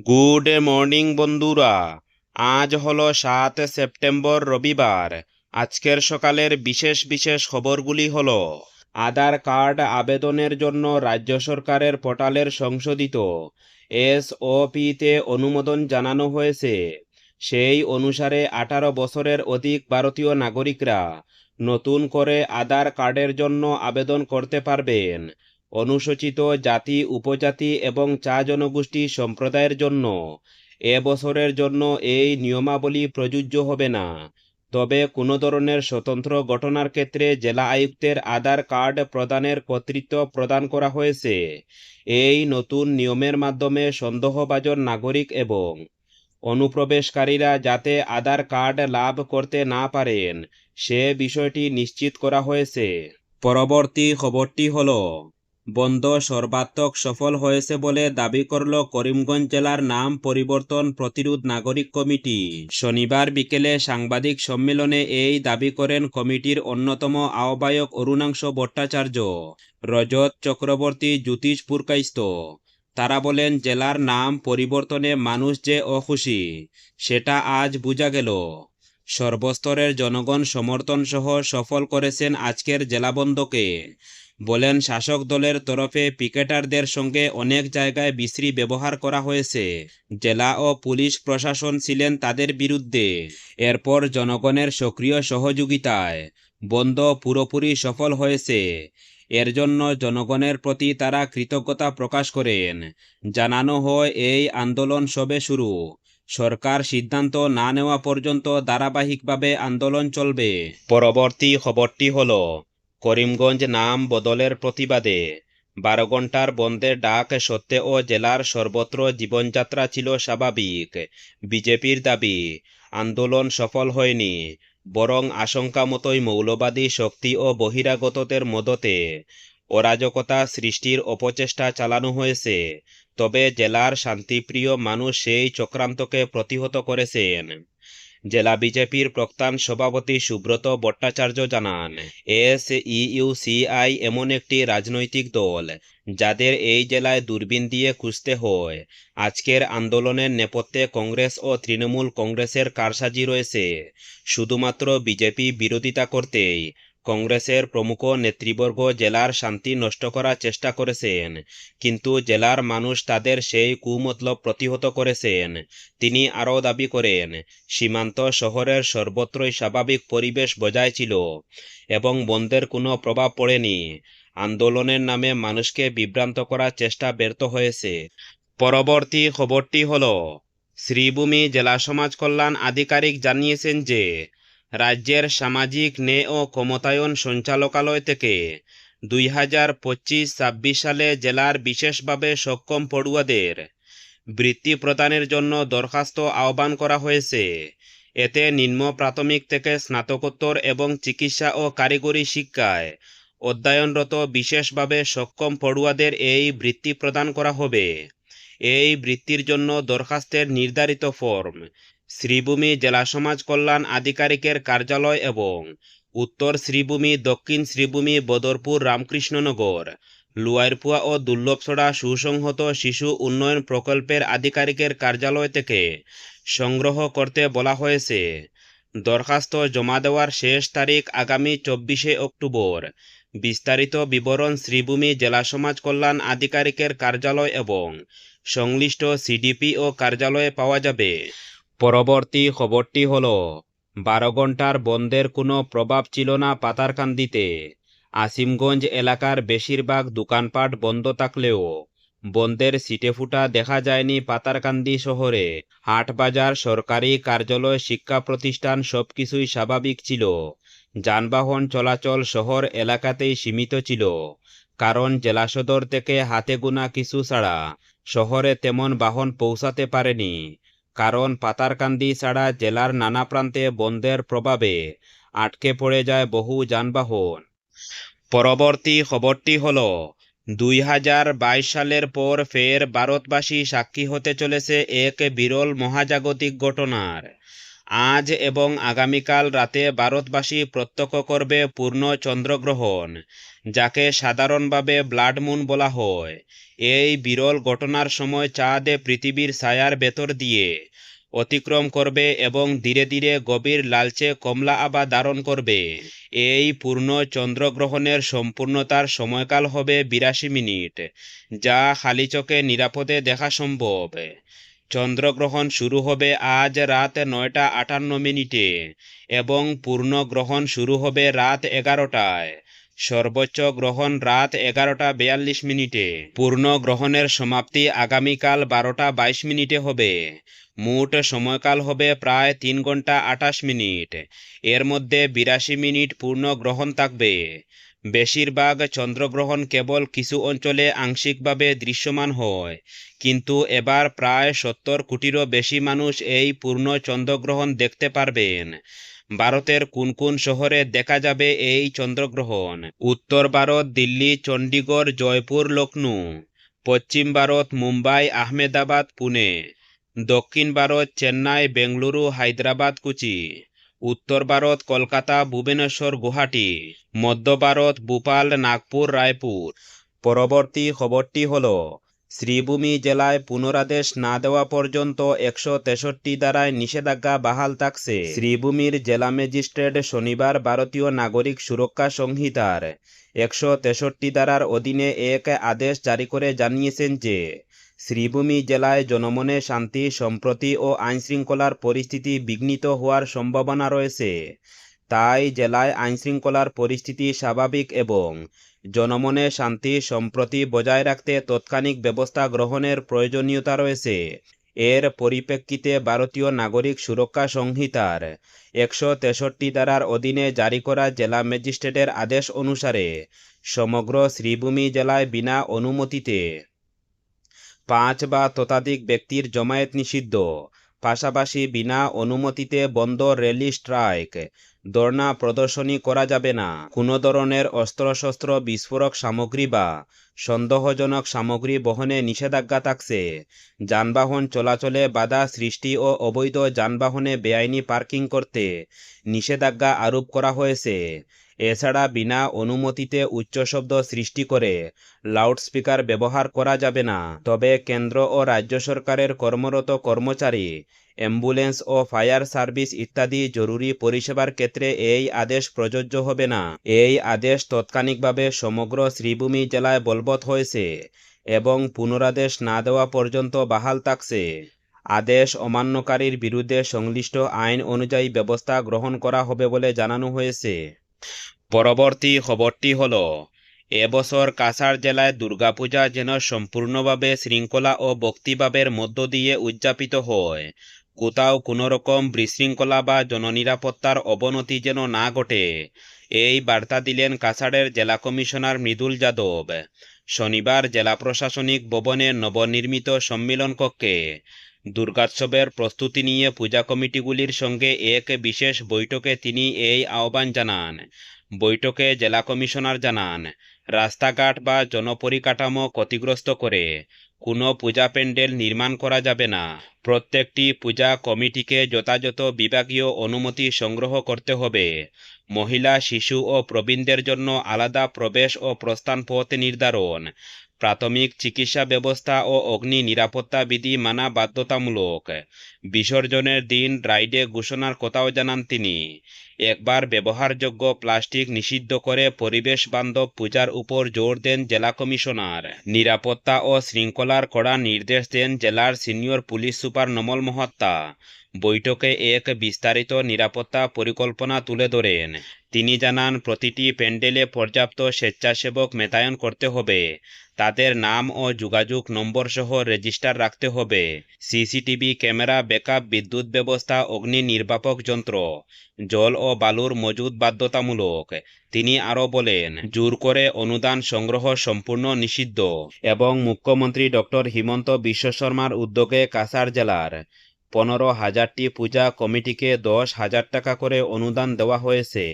Good morning বন্ধুরা। আজ হলো 7 সেপ্টেম্বর রবিবার। আজকের সকালের বিশেষ বিশেষ খবরগুলি হলো: আধার কার্ড আবেদনের জন্য রাজ্য সরকারের পোর্টালের সংশোধিত SOP-তে অনুমোদন জানানো হয়েছে। সেই অনুসারে 18 বছরের অধিক ভারতীয় নাগরিকরা নতুন করে আধার কার্ডের জন্য আবেদন করতে পারবেন। অনুসূচিত জাতি, উপজাতি এবং চা জনগোষ্ঠী সম্প্রদায়ের জন্য বছরের জন্য এই নিয়মাবলী প্রযোজ্য হবে না। তবে কোনো ধরনের স্বতন্ত্র ঘটনার ক্ষেত্রে জেলা আয়ুক্তের আধার কার্ড প্রদানের কর্তৃত্ব প্রদান করা হয়েছে। এই নতুন নিয়মের মাধ্যমে সন্দেহভাজন নাগরিক এবং অনুপ্রবেশকারীরা যাতে আধার কার্ড লাভ করতে না পারেন সে বিষয়টি নিশ্চিত করা হয়েছে। পরবর্তী খবরটি হলো, বন্ধ সর্বাত্মক সফল হয়েছে বলে দাবি করল করিমগঞ্জ জেলার নাম পরিবর্তন প্রতিরোধ নাগরিক কমিটি। শনিবার বিকেলে সাংবাদিক সম্মেলনে এই দাবি করেন কমিটির অন্যতম আহ্বায়ক অরুণাংশ ভট্টাচার্য, রজত চক্রবর্তী, জ্যোতিষ পুরকাইস্ত। তারা বলেন, জেলার নাম পরিবর্তনে মানুষ যে অখুশি সেটা আজ বোঝা গেল। সর্বস্তরের জনগণ সমর্থন সহ সফল করেছেন আজকের জেলা বন্ধকে। বলেন, শাসক দলের তরফে পিকেটারদের সঙ্গে অনেক জায়গায় বিশ্রী ব্যবহার করা হয়েছে। জেলা ও পুলিশ প্রশাসন ছিলেন তাদের বিরুদ্ধে। এরপর জনগণের সক্রিয় সহযোগিতায় বন্ধ পুরোপুরি সফল হয়েছে। এর জন্য জনগণের প্রতি তারা কৃতজ্ঞতা প্রকাশ করেন। জানানো হয়, এই আন্দোলন সবে শুরু। সরকার সিদ্ধান্ত না নেওয়া পর্যন্ত ধারাবাহিকভাবে আন্দোলন চলবে। পরবর্তী খবরটি হলো, করিমগঞ্জ নাম বদলের প্রতিবাদে 12 ঘন্টার বন্ধের ডাক সত্ত্বেও জেলার সর্বত্র জীবনযাত্রা ছিল স্বাভাবিক। বিজেপির দাবি, আন্দোলন সফল হয়নি, বরং আশঙ্কা মতোই মৌলবাদী শক্তি ও বহিরাগতদের মদতে অরাজকতা সৃষ্টির অপচেষ্টা চালানো হয়েছে। তবে জেলার শান্তিপ্রিয় মানুষ সেই চক্রান্তকে প্রতিহত করেছেন। জেলা বিজেপির প্রাক্তন সভাপতি সুব্রত ভট্টাচার্য জানান, SEUCI এমন একটি রাজনৈতিক দল যাদের এই জেলায় দূরবীন দিয়ে খুঁজতে হয়। আজকের আন্দোলনের নেপথ্যে কংগ্রেস ও তৃণমূল কংগ্রেসের কারসাজি রয়েছে। শুধুমাত্র বিজেপি বিরোধিতা করতেই কংগ্রেসের প্রমুখ নেতৃবর্গ জেলার শান্তি নষ্ট করার চেষ্টা করেছেন, কিন্তু জেলার মানুষ তাদের সেই কুমতলব প্রতিহত করেছেন। তিনি আরও দাবি করেন, সীমান্ত শহরের সর্বত্রই স্বাভাবিক পরিবেশ বজায় ছিল এবং বন্ধের কোনো প্রভাব পড়েনি। আন্দোলনের নামে মানুষকে বিভ্রান্ত করার চেষ্টা ব্যর্থ হয়েছে। পরবর্তী খবরটি হল, শ্রীভূমি জেলা সমাজ কল্যাণ আধিকারিক জানিয়েছেন যে রাজ্যের সামাজিক ন্যায় ও ক্ষমতায়ন সঞ্চালকালয় থেকে 2025-26 সালে জেলার বিশেষভাবে সক্ষম পড়ুয়াদের বৃত্তি প্রদানের জন্য দরখাস্ত আহ্বান করা হয়েছে। এতে নিম্ন প্রাথমিক থেকে স্নাতকোত্তর এবং চিকিৎসা ও কারিগরি শিক্ষায় অধ্যয়নরত বিশেষভাবে সক্ষম পড়ুয়াদের এই বৃত্তি প্রদান করা হবে। এই বৃত্তির জন্য দরখাস্তের নির্ধারিত ফর্ম শ্রীভূমি জেলা সমাজ কল্যাণ আধিকারিকের কার্যালয় এবং উত্তর শ্রীভূমি, দক্ষিণ শ্রীভূমি, বদরপুর, রামকৃষ্ণনগর, লুয়ারপুয়া ও দুর্লভছড়া সুসংহত শিশু উন্নয়ন প্রকল্পের আধিকারিকের কার্যালয় থেকে সংগ্রহ করতে বলা হয়েছে। দরখাস্ত জমা দেওয়ার শেষ তারিখ আগামী 24 অক্টোবর। বিস্তারিত বিবরণ শ্রীভূমি জেলা সমাজ কল্যাণ আধিকারিকের কার্যালয় এবং সংশ্লিষ্ট CDP ও কার্যালয়ে পাওয়া যাবে। পরবর্তী খবরটি হল, 12 ঘন্টার বন্ধের কোনো প্রভাব ছিল না পাতারকান্দিতে। আসিমগঞ্জ এলাকার বেশিরভাগ দোকানপাট বন্ধ থাকলেও বন্ধের ছিটেফোঁটা দেখা যায়নি পাতারকান্দি শহরে। হাট বাজার, সরকারি কার্যালয়, শিক্ষা প্রতিষ্ঠান সবকিছুই স্বাভাবিক ছিল। যানবাহন চলাচল শহর এলাকাতেই সীমিত ছিল, কারণ জেলা সদর থেকে হাতে গোনা কিছু ছাড়া শহরে তেমন বাহন পৌঁছাতে পারেনি। কারণ পাতারকান্দি ছাড়া জেলার নানা প্রান্তে বন্ধের প্রভাবে আটকে পড়ে যায় বহু যানবাহন। পরবর্তী খবরটি হল, 2022 সালের পর ফের ভারতবাসী সাক্ষী হতে চলেছে এক বিরল মহাজাগতিক ঘটনার। আজ এবং আগামীকাল রাতে ভারতবাসী প্রত্যক্ষ করবে পূর্ণ চন্দ্রগ্রহণ। যাকে সাধারণভাবে ব্লাড মুন বলা হয়। এই বিরল ঘটনার সময় চাঁদ পৃথিবীর ছায়ার ভেতর দিয়ে অতিক্রম করবে এবং ধীরে ধীরে গভীর লালচে কমলা আভা ধারণ করবে। এই পূর্ণ চন্দ্রগ্রহণের সম্পূর্ণতার সময়কাল হবে 82 মিনিট, যা খালি চোখে নিরাপদে দেখা সম্ভব। চন্দ্রগ্রহণ শুরু হবে আজ রাত 9:58 এবং পূর্ণ গ্রহণ শুরু হবে রাত 11টায়। সর্বোচ্চ গ্রহণ রাত 11:42 পূর্ণ গ্রহণের সমাপ্তি আগামীকাল 12:22 হবে। মোট সময়কাল হবে প্রায় 3 ঘন্টা 28 মিনিট। এর মধ্যে 82 মিনিট পূর্ণ গ্রহণ থাকবে। বেশিরভাগ চন্দ্রগ্রহণ কেবল কিছু অঞ্চলে আংশিকভাবে দৃশ্যমান হয়, কিন্তু এবার প্রায় 70 কোটিরও বেশি মানুষ এই পূর্ণ চন্দ্রগ্রহণ দেখতে পারবেন। ভারতের কোন কোন শহরে দেখা যাবে এই চন্দ্রগ্রহণ? উত্তর ভারত দিল্লি, চণ্ডীগড়, জয়পুর, লখনউ। পশ্চিম ভারত মুম্বাই, আহমেদাবাদ, পুনে। দক্ষিণ ভারত চেন্নাই, বেঙ্গালুরু, হায়দ্রাবাদ, কোচি। উত্তর ভারত কলকাতা, ভুবনেশ্বর, গুয়াহাটি। মধ্য ভারত ভোপাল, নাগপুর, রায়পুর। পরবর্তী খবরটি হল, শ্রীভূমি জেলায় পুনরাদেশ না দেওয়া পর্যন্ত 163 ধারায় নিষেধাজ্ঞা বাহাল থাকছে। শ্রীভূমির জেলা ম্যাজিস্ট্রেট শনিবার ভারতীয় নাগরিক সুরক্ষা সংহিতার 163 ধারার অধীনে এক আদেশ জারি করে জানিয়েছেন যে শ্রীভূমি জেলায় জনমনে শান্তি, সম্প্রীতি ও আইনশৃঙ্খলার পরিস্থিতি বিঘ্নিত হওয়ার সম্ভাবনা রয়েছে। তাই জেলায় আইনশৃঙ্খলার পরিস্থিতি স্বাভাবিক এবং জনমনে শান্তি সম্প্রীতি বজায় রাখতে তাৎক্ষণিক ব্যবস্থা গ্রহণের প্রয়োজনীয়তা রয়েছে। এর পরিপ্রেক্ষিতে ভারতীয় নাগরিক সুরক্ষা সংহিতার 163 ধারার অধীনে জারি করা জেলা ম্যাজিস্ট্রেটের আদেশ অনুসারে সমগ্র শ্রীভূমি জেলায় বিনা অনুমতিতে 5 বা ততোধিক ব্যক্তির জমায়েত নিষিদ্ধ। পাশাপাশি বিনা অনুমতিতে বন্ধ র্যালি, স্ট্রাইক, ধর্ণা প্রদর্শনী করা যাবে না। কোনো ধরনের অস্ত্রশস্ত্র, বিস্ফোরক সামগ্রী বা সন্দেহজনক সামগ্রী বহনে নিষেধাজ্ঞা থাকছে। যানবাহন চলাচলে বাধা সৃষ্টি ও অবৈধ যানবাহনে বেআইনি পার্কিং করতে নিষেধাজ্ঞা আরোপ করা হয়েছে। এছাড়া বিনা অনুমতিতে উচ্চ শব্দ সৃষ্টি করে লাউডস্পিকার ব্যবহার করা যাবে না। তবে কেন্দ্র ও রাজ্য সরকারের কর্মরত কর্মচারী, অ্যাম্বুলেন্স ও ফায়ার সার্ভিস ইত্যাদি জরুরি পরিষেবার ক্ষেত্রে এই আদেশ প্রযোজ্য হবে না। এই আদেশ তাৎক্ষণিকভাবে সমগ্র শ্রীভূমি জেলায় বলবৎ হয়েছে এবং পুনরাদেশ না দেওয়া পর্যন্ত বাহাল থাকছে। আদেশ অমান্যকারীর বিরুদ্ধে সংশ্লিষ্ট আইন অনুযায়ী ব্যবস্থা গ্রহণ করা হবে বলে জানানো হয়েছে। পরবর্তী খবরটি হল, এবছর কাছাড় জেলায় দুর্গাপূজা যেন সম্পূর্ণভাবে শৃঙ্খলা ও ভক্তিভাবের মধ্য দিয়ে উদযাপিত হয়। কোথাও কোনো রকম বিশৃঙ্খলা বা জননিরাপত্তার অবনতি যেন না ঘটে, এই বার্তা দিলেন কাছাড়ের জেলা কমিশনার মৃদুল যাদব। শনিবার জেলা প্রশাসনিক ভবনে নবনির্মিত সম্মেলন কক্ষে দুর্গোৎসবের প্রস্তুতি নিয়ে পূজা কমিটিগুলির সঙ্গে এক বিশেষ বৈঠকে তিনি এই আহ্বান জানান। বৈঠকে জেলা কমিশনার জানান, রাস্তাঘাট বা জনপরিকাঠামো ক্ষতিগ্রস্ত করে কোনো পূজা প্যান্ডেল নির্মাণ করা যাবে না। প্রত্যেকটি পূজা কমিটিকে যথাযথ বিভাগীয় অনুমতি সংগ্রহ করতে হবে। মহিলা, শিশু ও প্রবীণদের জন্য আলাদা প্রবেশ ও প্রস্থান পথ নির্ধারণ, প্রাথমিক চিকিৎসা ব্যবস্থা ও অগ্নি নিরাপত্তা বিধি মানা বাধ্যতামূলক। বিসর্জনের দিন রাইডে ঘোষণার কথাও জানান তিনি। একবার ব্যবহারযোগ্য প্লাস্টিক নিষিদ্ধ করে পরিবেশ বান্ধব পূজার উপর জোর দেন জেলা কমিশনার। নিরাপত্তা ও শৃঙ্খলার কড়া নির্দেশ দেন জেলার সিনিয়র পুলিশ সুপার নমল মহাত্তা। বৈঠকে এক বিস্তারিত নিরাপত্তা পরিকল্পনা তুলে ধরেন। তিনি জানান, প্রতিটি প্যান্ডেলে পর্যাপ্ত স্বেচ্ছাসেবক মোতায়েন করতে হবে। তাদের নাম ও যোগাযোগ নম্বর সহ রেজিস্টার রাখতে হবে। সিসিটিভি ক্যামেরা, ব্যাকআপ বিদ্যুৎ ব্যবস্থা, অগ্নি নির্বাপক যন্ত্র, জল ও বালুর মজুদ বাধ্যতামূলক। তিনি আরও বলেন, জোর করে অনুদান সংগ্রহ সম্পূর্ণ নিষিদ্ধ এবং মুখ্যমন্ত্রী ডক্টর হিমন্ত বিশ্ব শর্মার উদ্যোগে কাছাড় জেলার 15,000টি পূজা কমিটিকে 10,000 টাকা করে অনুদান দেওয়া হয়েছে।